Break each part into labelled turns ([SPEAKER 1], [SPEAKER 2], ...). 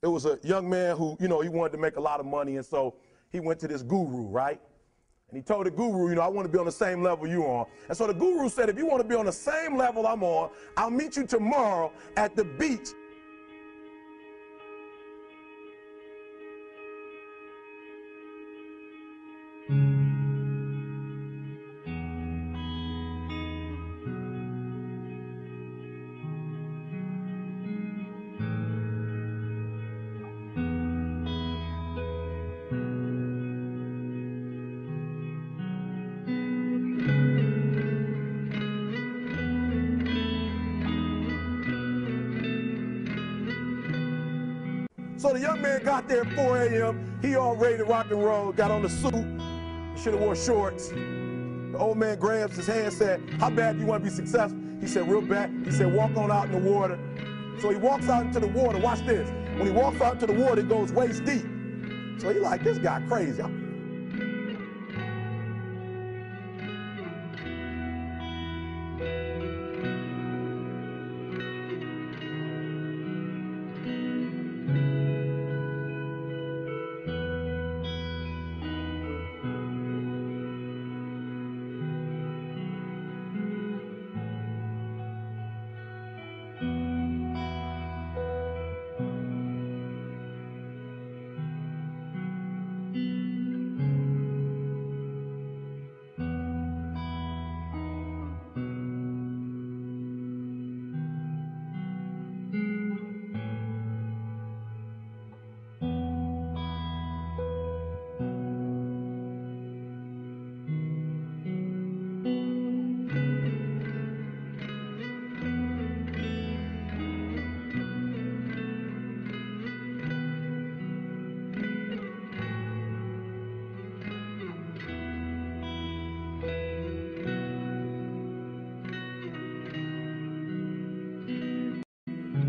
[SPEAKER 1] it was a young man who, he wanted to make a lot of money, and so he went to this guru, right? And he told the guru, I want to be on the same level you are. And so the guru said, if you want to be on the same level I'm on, I'll meet you tomorrow at the beach. So the young man got there at 4 a.m. He all ready to rock and roll, got on the suit. He should have wore shorts. The old man grabs his hand and said, how bad do you want to be successful? He said, real bad. He said, walk on out in the water. So he walks out into the water. Watch this. When he walks out into the water, it goes waist deep. So he's like, this guy crazy.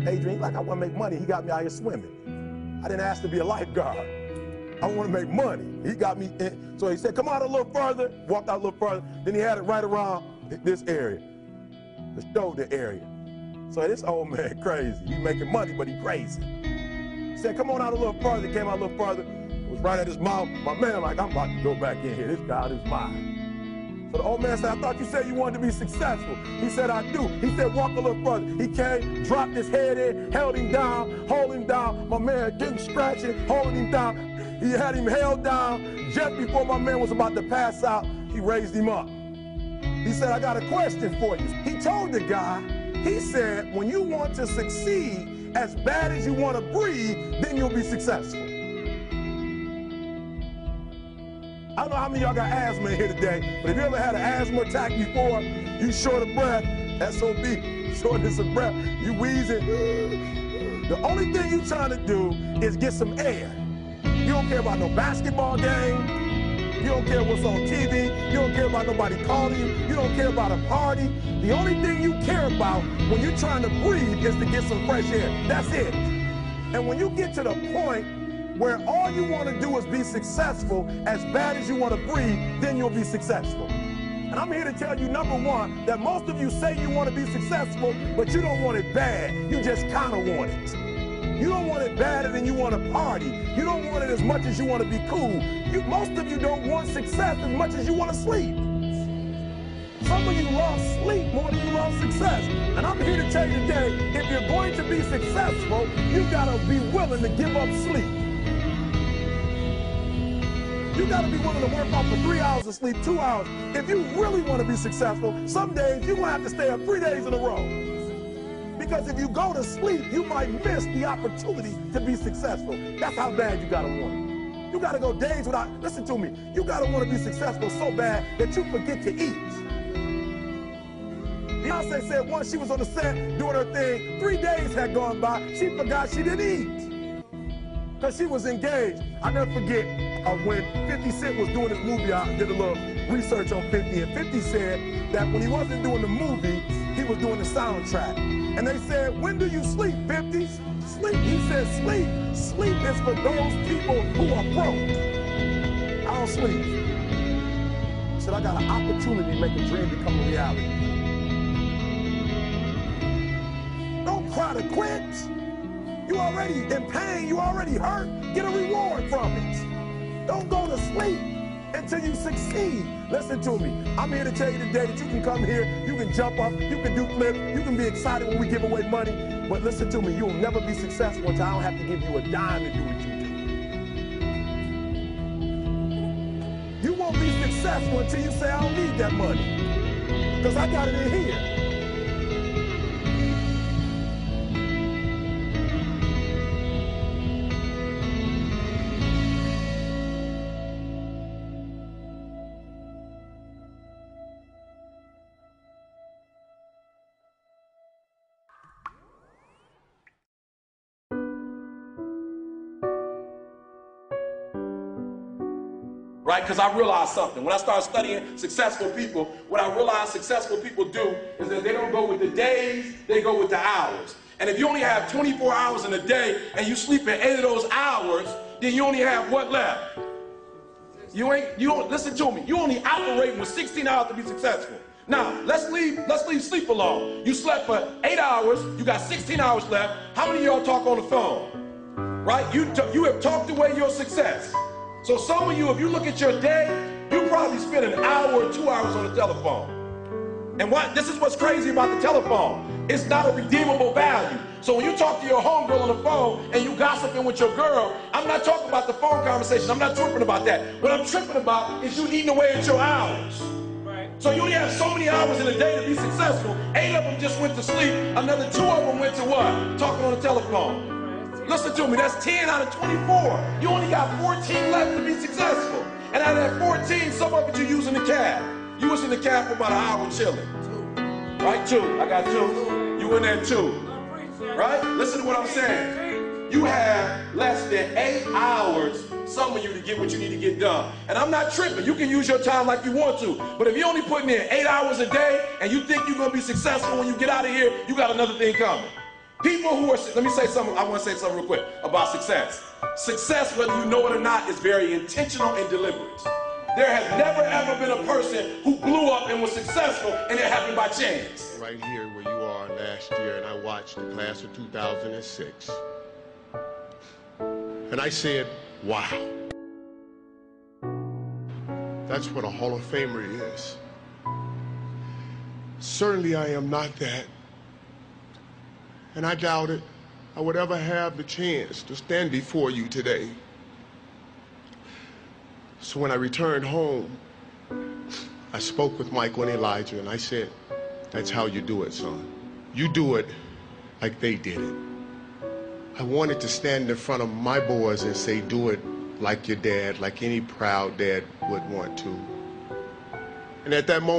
[SPEAKER 1] Adrian, like, I want to make money. He got me out here swimming. I didn't ask to be a lifeguard. I want to make money. He got me in. So he said, come out a little further, walked out a little further. Then he had it right around this area, the shoulder area. So this old man crazy. He making money, but he crazy. He said, come on out a little further. He came out a little further. It was right at his mouth. My man, like, I'm about to go back in here. This guy is mine. So the old man said, I thought you said you wanted to be successful. He said, I do. He said, walk a little further. He came, dropped his head in, held him down, hold him down. My man getting scratching, holding him down. He had him held down. Just before my man was about to pass out, he raised him up. He said, I got a question for you. He told the guy, he said, when you want to succeed as bad as you want to breathe, then you'll be successful. I don't know how many of y'all got asthma in here today, but if you ever had an asthma attack before, you short of breath, SOB, shortness of breath, you wheezing. The only thing you trying to do is get some air. You don't care about no basketball game. You don't care what's on TV. You don't care about nobody calling you. You don't care about a party. The only thing you care about when you're trying to breathe is to get some fresh air. That's it. And when you get to the point where all you want to do is be successful as bad as you want to breathe, then you'll be successful. And I'm here to tell you, number one, that most of you say you want to be successful, but you don't want it bad. You just kind of want it. You don't want it badder than you want to party. You don't want it as much as you want to be cool. Most of you don't want success as much as you want to sleep. Some of you love sleep more than you love success. And I'm here to tell you today, if you're going to be successful, you got to be willing to give up sleep. You got to be willing to work off for 3 hours of sleep, 2 hours. If you really want to be successful, some days you're going to have to stay up 3 days in a row. Because if you go to sleep, you might miss the opportunity to be successful. That's how bad you got to want it. You got to go days without, listen to me, you got to want to be successful so bad that you forget to eat. Beyonce said once she was on the set doing her thing, 3 days had gone by, she forgot she didn't eat. Because she was engaged. I never forget when 50 Cent was doing his movie, I did a little research on 50, and 50 said that when he wasn't doing the movie, he was doing the soundtrack. And they said, when do you sleep, 50? Sleep. He said, sleep. Sleep is for those people who are broke. I don't sleep. He said, I got an opportunity to make a dream become a reality. Don't cry to quit. You already in pain. You already hurt. Get a reward from it. Don't go to sleep until you succeed. Listen to me. I'm here to tell you today that you can come here, you can jump up, you can do flips, you can be excited when we give away money. But listen to me, you'll never be successful until I don't have to give you a dime to do what you do. You won't be successful until you say, I don't need that money, because I got it in here. Right? Because I realized something. When I started studying successful people, what I realized successful people do is that they don't go with the days, they go with the hours. And if you only have 24 hours in a day and you sleep in 8 of those hours, then you only have what left? Listen to me, you only operating with 16 hours to be successful. Now, let's leave sleep alone. You slept for 8 hours, you got 16 hours left. How many of y'all talk on the phone? Right? You have talked away your success. So some of you, if you look at your day, you probably spend an hour or 2 hours on the telephone. And this is what's crazy about the telephone. It's not a redeemable value. So when you talk to your homegirl on the phone and you gossiping with your girl, I'm not talking about the phone conversation. I'm not tripping about that. What I'm tripping about is you eating away at your hours. Right. So you only have so many hours in a day to be successful. 8 of them just went to sleep. Another 2 of them went to what? Talking on the telephone. Listen to me, that's 10 out of 24. You only got 14 left to be successful. And out of that 14, some of it you use in the cab. You was in the cab for about an hour chilling. Right, 2. I got 2. You in there 2. Right? Listen to what I'm saying. You have less than 8 hours, some of you, to get what you need to get done. And I'm not tripping. You can use your time like you want to. But if you're only putting in 8 hours a day and you think you're going to be successful when you get out of here, you got another thing coming. People who are, let me say something, I want to say something real quick about success. Success, whether you know it or not, is very intentional and deliberate. There has never ever been a person who blew up and was successful and it happened by chance.
[SPEAKER 2] Right here where you are last year, and I watched the class of 2006. And I said, wow. That's what a Hall of Famer is. Certainly I am not that. And I doubted I would ever have the chance to stand before you today. So when I returned home, I spoke with Michael and Elijah, and I said, that's how you do it, son. You do it like they did it. I wanted to stand in front of my boys and say, do it like your dad, like any proud dad would want to. And at that moment,